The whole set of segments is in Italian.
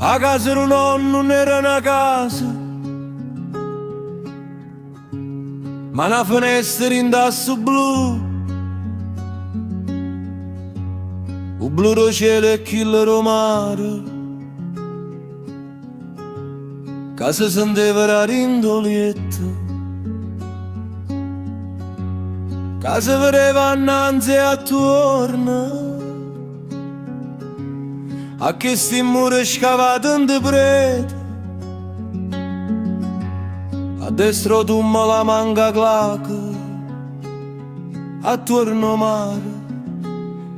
A casa del nonno non era una casa, ma una finestra in tasso blu. Il blu del cielo e quello mare, che si sentiva la rindolietta, che si vedeva annanzi e attorno. A questi muri scavati in de prete, a destra tumma la manga claca, attorno mare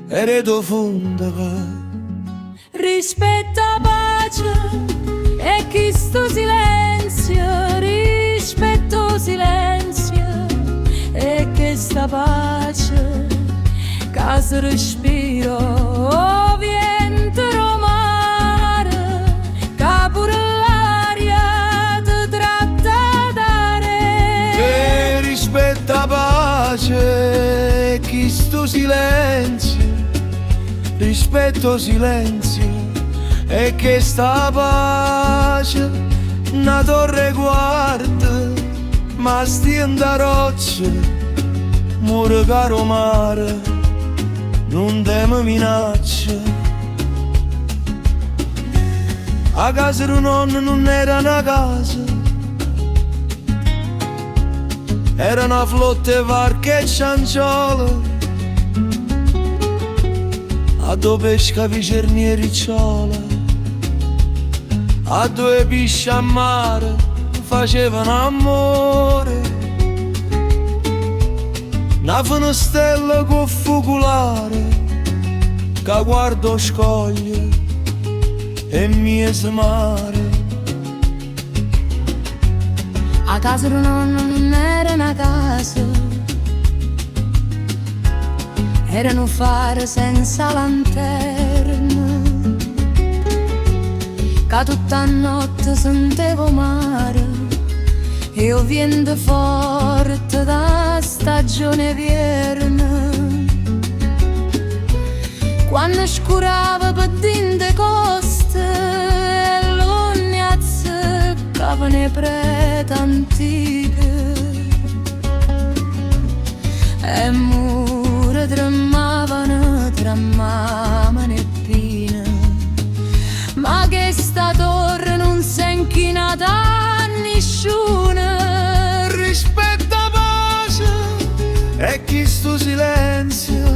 e reto fonda. Rispetta pace e questo silenzio, rispetto silenzio e questa pace che si respiro, oh, vento romare, che pure l'aria ti tratta d'are. E rispetta pace e questo silenzio, rispetto silenzio e che sta pace una torre guarda, ma stienda roccia, muore caro mare, non teme minaccia. A casa del nonno non era una casa, era una flotta e varche e cianciole, a due pesca picerni e ricciola, a due pisci a mare facevano amore. Una finestrella con focolare che guardo scoglie e miese mare. A casa del nonno non era una casa, era un faro senza lanterna, che tutta notte sentivo mare e il vento forte da stagione vierna. Quando scurava per dinte coste e l'ognazze cavane prete antiche e mura tremavano tra mamma e pina, ma che sta torre non si è inchinata a nessuno. Rispetta pace e questo silenzio,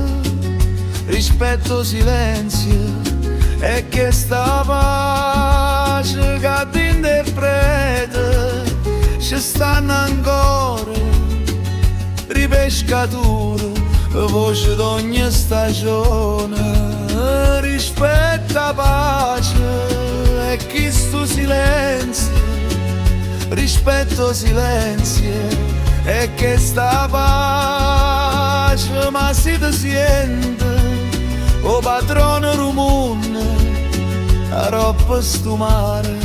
rispetto silenzio e che sta pace che ti interpreta. Ci stanno ancora ripescature, voce d'ogni stagione. Rispetta pace e questo silenzio, rispetto silenzio e che sta pace, ma si ti sente o padrone rumone, a roba stumare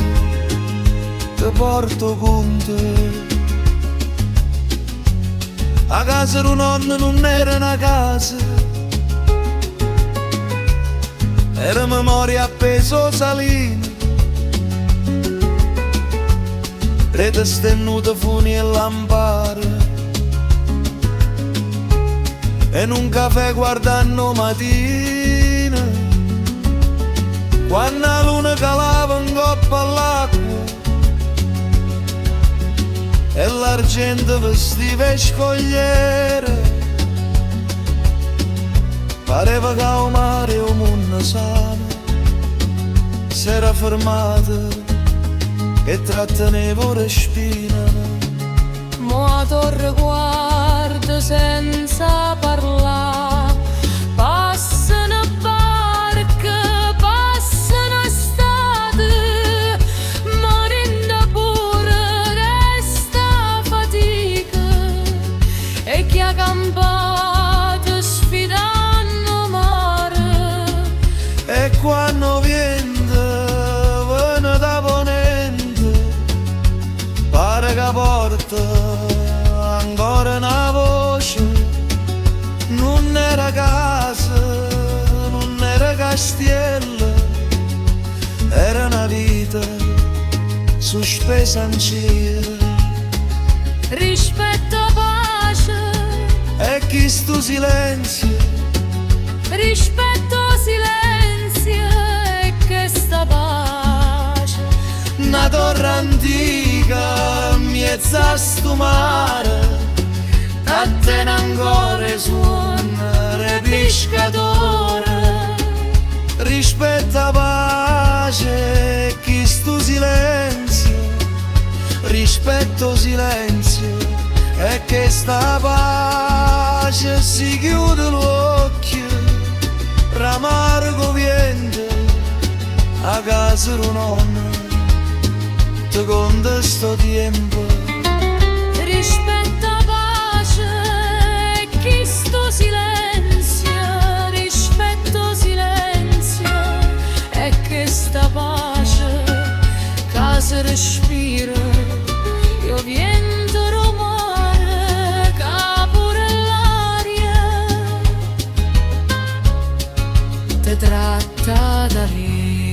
te porto con te. A casa del nonno non era una casa, era memoria appeso salino, rete stennuta funi e lampare, e in un caffè guardando mattina, quando la luna calava in coppa all'acqua e l'argento vestiva scogliere, pareva che il mare e il mondo sano s'era fermato e trattenevo respiro. Mo a torre guarda senza parlare, passano barche, passano estate, morendo pure resta fatica, e chi ha campato sfidando mare. E quando viene da ponente, pare che porta ancora una voce, non era casa, non era castiello, era una vita sospesa in cielo. Rispetto, pace, E chi sto silenzio, rispetto, silenzio e che sta pace. una torre antica, mezza a sto mare, a te ancora suona pescatore. Rispetta pace, chi sto silenzio, rispetto silenzio, e che sta pace si chiude l'occhio, ramargo viente, a casa un nonno, ti conta sto tempo. Rispetto, pace e chi sto silenzio, rispetto, silenzio e che sta pace, casa respira, io vento rumore, capure l'aria, te tratta da lì.